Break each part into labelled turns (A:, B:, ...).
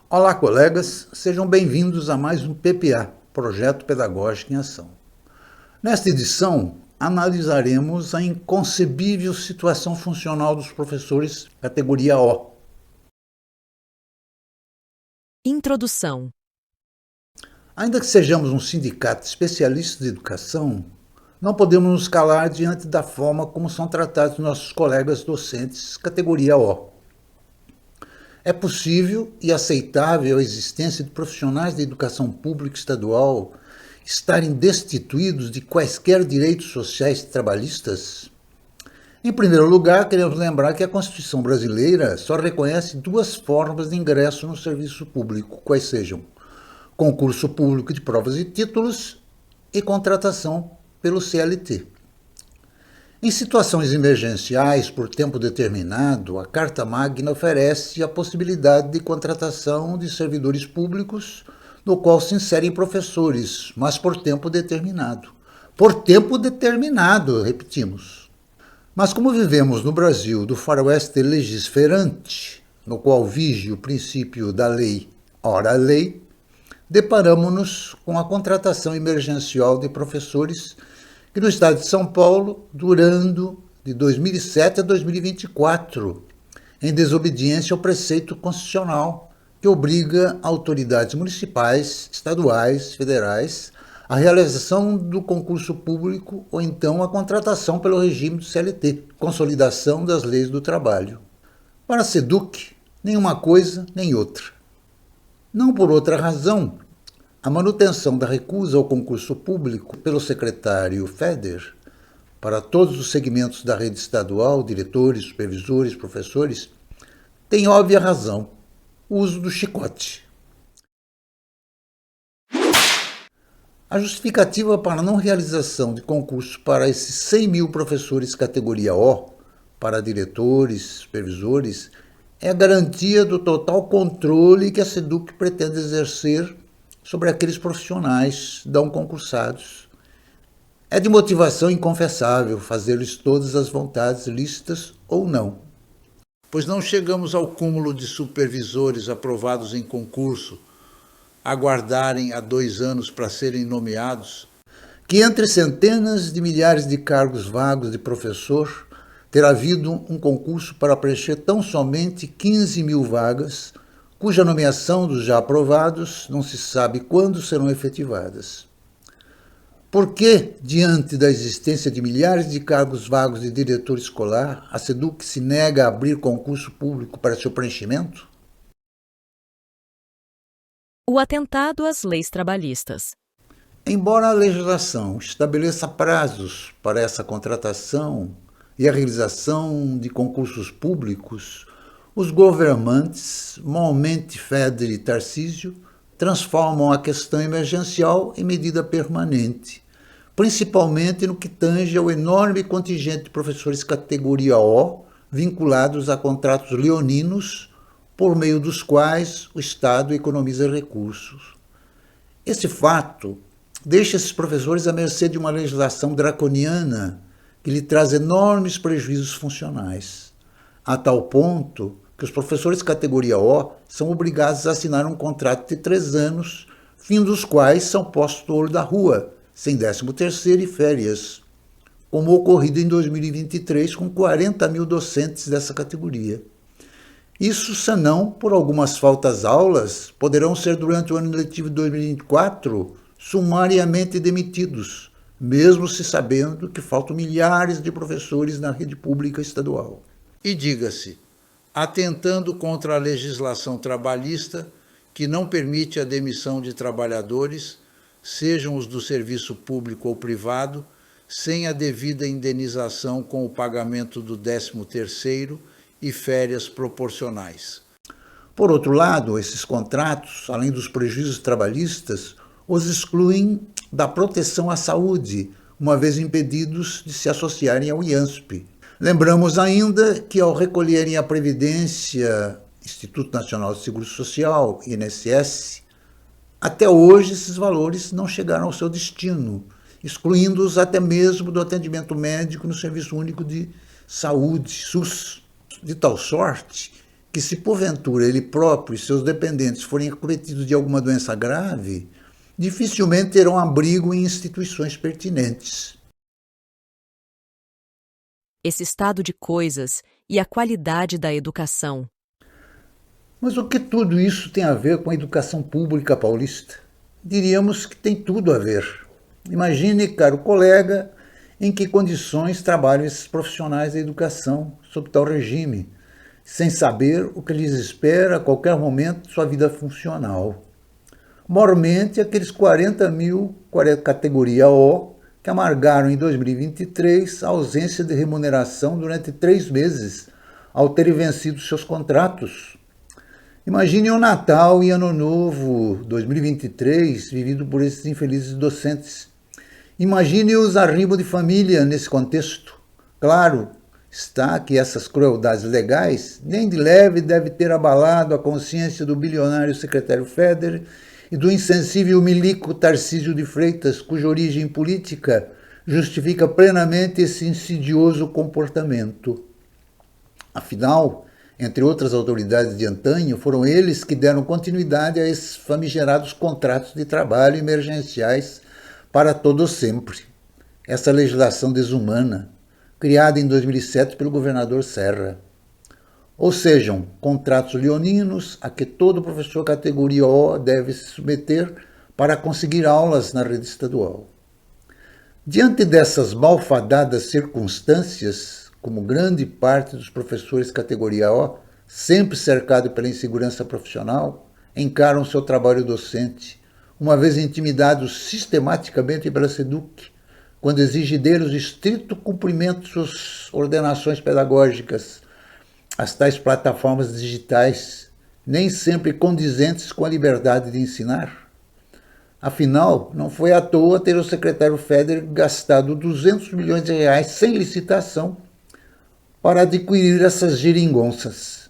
A: Olá, colegas, sejam bem-vindos a mais um PPA, Projeto Pedagógico em Ação. Nesta edição, analisaremos a inconcebível situação funcional dos professores categoria O.
B: Introdução.
A: Ainda que sejamos um sindicato especialista de educação, não podemos nos calar diante da forma como são tratados nossos colegas docentes categoria O. É possível e aceitável a existência de profissionais da educação pública estadual estarem destituídos de quaisquer direitos sociais e trabalhistas? Em primeiro lugar, queremos lembrar que a Constituição brasileira só reconhece duas formas de ingresso no serviço público, quais sejam concurso público de provas e títulos e contratação pelo CLT. Em situações emergenciais por tempo determinado, a Carta Magna oferece a possibilidade de contratação de servidores públicos, no qual se inserem professores, mas por tempo determinado. Por tempo determinado, repetimos. Mas como vivemos no Brasil do faroeste legisferante, no qual vige o princípio da lei, ora lei, deparamos-nos com a contratação emergencial de professores que no estado de São Paulo, durando de 2007 a 2024, em desobediência ao preceito constitucional que obriga autoridades municipais, estaduais, federais, a realização do concurso público ou então a contratação pelo regime do CLT, Consolidação das Leis do Trabalho. Para a SEDUC, nenhuma coisa nem outra. Não por outra razão, a manutenção da recusa ao concurso público pelo secretário Feder para todos os segmentos da rede estadual, diretores, supervisores, professores, tem óbvia razão, o uso do chicote. A justificativa para a não realização de concurso para esses 100 mil professores categoria O, para diretores, supervisores, é a garantia do total controle que a SEDUC pretende exercer sobre aqueles profissionais não concursados. É de motivação inconfessável fazer-lhes todas as vontades lícitas ou não. Pois não chegamos ao cúmulo de supervisores aprovados em concurso, aguardarem há 2 anos para serem nomeados, que entre centenas de milhares de cargos vagos de professor, terá havido um concurso para preencher tão somente 15 mil vagas, cuja nomeação dos já aprovados não se sabe quando serão efetivadas. Por que, diante da existência de milhares de cargos vagos de diretor escolar, a SEDUC se nega a abrir concurso público para seu preenchimento?
B: O atentado às leis trabalhistas.
A: Embora a legislação estabeleça prazos para essa contratação e a realização de concursos públicos, os governantes, Monmente, Feder e Tarcísio, transformam a questão emergencial em medida permanente, principalmente no que tange ao enorme contingente de professores categoria O, vinculados a contratos leoninos, por meio dos quais o Estado economiza recursos. Esse fato deixa esses professores à mercê de uma legislação draconiana que lhe traz enormes prejuízos funcionais, a tal ponto que os professores categoria O são obrigados a assinar um contrato de 3 anos, fim dos quais são postos no olho da rua, sem 13º e férias, como ocorrido em 2023 com 40 mil docentes dessa categoria. Isso, senão, por algumas faltas aulas, poderão ser durante o ano letivo de 2024 sumariamente demitidos, mesmo se sabendo que faltam milhares de professores na rede pública estadual. E diga-se, atentando contra a legislação trabalhista que não permite a demissão de trabalhadores, sejam os do serviço público ou privado, sem a devida indenização com o pagamento do 13º e férias proporcionais. Por outro lado, esses contratos, além dos prejuízos trabalhistas, os excluem da proteção à saúde, uma vez impedidos de se associarem ao IANSP. Lembramos ainda que, ao recolherem a Previdência, Instituto Nacional de Seguro Social, INSS, até hoje esses valores não chegaram ao seu destino, excluindo-os até mesmo do atendimento médico no Serviço Único de Saúde, SUS, de tal sorte que, se porventura ele próprio e seus dependentes forem acometidos de alguma doença grave, dificilmente terão abrigo em instituições pertinentes.
B: Esse estado de coisas e a qualidade da educação.
A: Mas o que tudo isso tem a ver com a educação pública paulista? Diríamos que tem tudo a ver. Imagine, caro colega, em que condições trabalham esses profissionais da educação sob tal regime, sem saber o que lhes espera a qualquer momento de sua vida funcional. Mormente, aqueles 40 mil categoria O que amargaram em 2023 a ausência de remuneração durante 3 meses, ao terem vencido seus contratos. Imagine o Natal e Ano Novo 2023 vivido por esses infelizes docentes. Imagine os arrimos de família nesse contexto. Claro está que essas crueldades legais nem de leve deve ter abalado a consciência do bilionário secretário Feder e do insensível milico Tarcísio de Freitas, cuja origem política justifica plenamente esse insidioso comportamento. Afinal, entre outras autoridades de antanho, foram eles que deram continuidade a esses famigerados contratos de trabalho emergenciais para todo sempre. Essa legislação desumana, criada em 2007 pelo governador Serra. Ou sejam, contratos leoninos a que todo professor categoria O deve se submeter para conseguir aulas na rede estadual. Diante dessas malfadadas circunstâncias, como grande parte dos professores categoria O, sempre cercado pela insegurança profissional, encaram seu trabalho docente, uma vez intimidados sistematicamente pela SEDUC, quando exige deles o estrito cumprimento de suas ordenações pedagógicas, as tais plataformas digitais, nem sempre condizentes com a liberdade de ensinar. Afinal, não foi à toa ter o secretário Feder gastado 200 milhões de reais sem licitação para adquirir essas geringonças.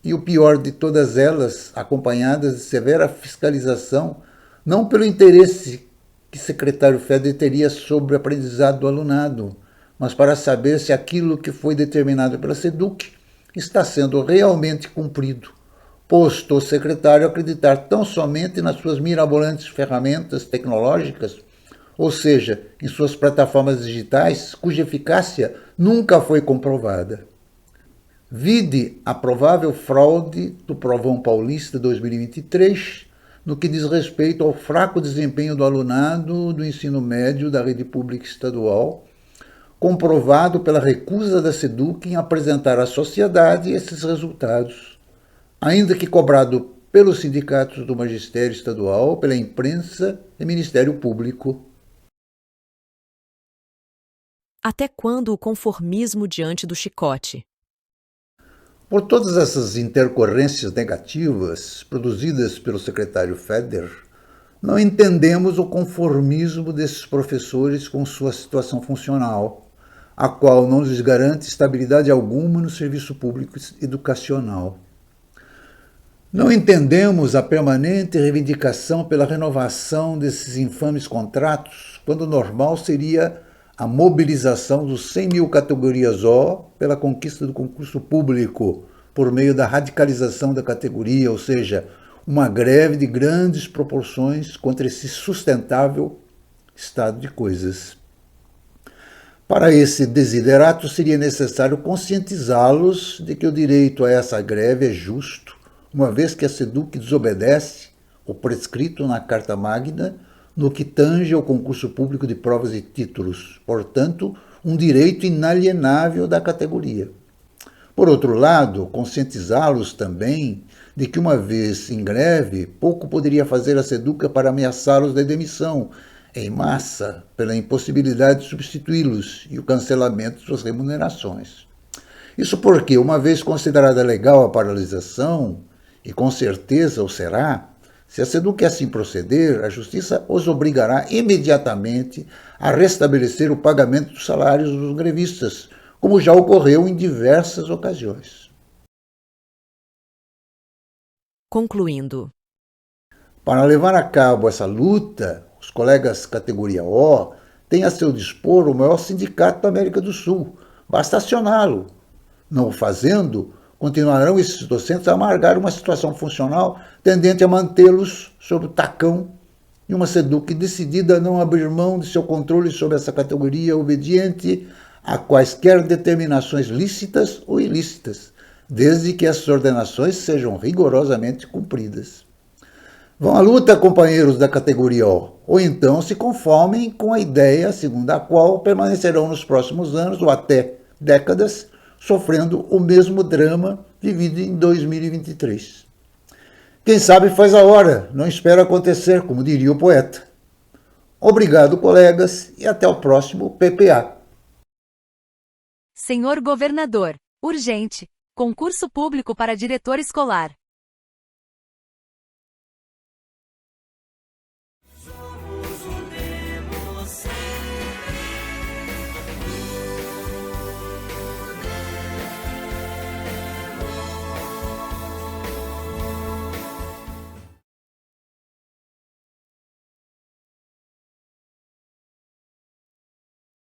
A: E o pior de todas elas, acompanhadas de severa fiscalização, não pelo interesse que o secretário Feder teria sobre o aprendizado do alunado, mas para saber se aquilo que foi determinado pela SEDUC está sendo realmente cumprido, posto o secretário acreditar tão somente nas suas mirabolantes ferramentas tecnológicas, ou seja, em suas plataformas digitais, cuja eficácia nunca foi comprovada. Vide a provável fraude do Provão Paulista 2023, no que diz respeito ao fraco desempenho do alunado do ensino médio da rede pública estadual, comprovado pela recusa da SEDUC em apresentar à sociedade esses resultados, ainda que cobrado pelos sindicatos do magistério estadual, pela imprensa e Ministério Público.
B: Até quando o conformismo diante do chicote?
A: Por todas essas intercorrências negativas produzidas pelo secretário Feder, não entendemos o conformismo desses professores com sua situação funcional, a qual não lhes garante estabilidade alguma no serviço público educacional. Não entendemos a permanente reivindicação pela renovação desses infames contratos, quando o normal seria a mobilização dos 100 mil categorias O pela conquista do concurso público, por meio da radicalização da categoria, ou seja, uma greve de grandes proporções contra esse sustentável estado de coisas. Para esse desiderato, seria necessário conscientizá-los de que o direito a essa greve é justo, uma vez que a SEDUC desobedece o prescrito na Carta Magna no que tange ao concurso público de provas e títulos, portanto, um direito inalienável da categoria. Por outro lado, conscientizá-los também de que, uma vez em greve, pouco poderia fazer a SEDUC para ameaçá-los de demissão, em massa, pela impossibilidade de substituí-los e o cancelamento de suas remunerações. Isso porque, uma vez considerada legal a paralisação, e com certeza o será, se a SEDUC assim proceder, a Justiça os obrigará imediatamente a restabelecer o pagamento dos salários dos grevistas, como já ocorreu em diversas ocasiões.
B: Concluindo.
A: Para levar a cabo essa luta, os colegas categoria O têm a seu dispor o maior sindicato da América do Sul. Basta acioná-lo. Não o fazendo, Continuarão esses docentes a amargar uma situação funcional tendente a mantê-los sob o tacão e uma SEDUC decidida a não abrir mão de seu controle sobre essa categoria obediente a quaisquer determinações lícitas ou ilícitas, desde que essas ordenações sejam rigorosamente cumpridas. Vão à luta, companheiros da categoria O, ou então se conformem com a ideia segundo a qual permanecerão nos próximos anos ou até décadas sofrendo o mesmo drama vivido em 2023. Quem sabe faz a hora, não espera acontecer, como diria o poeta. Obrigado, colegas, e até o próximo PPA.
B: Senhor Governador, urgente, concurso público para diretor escolar.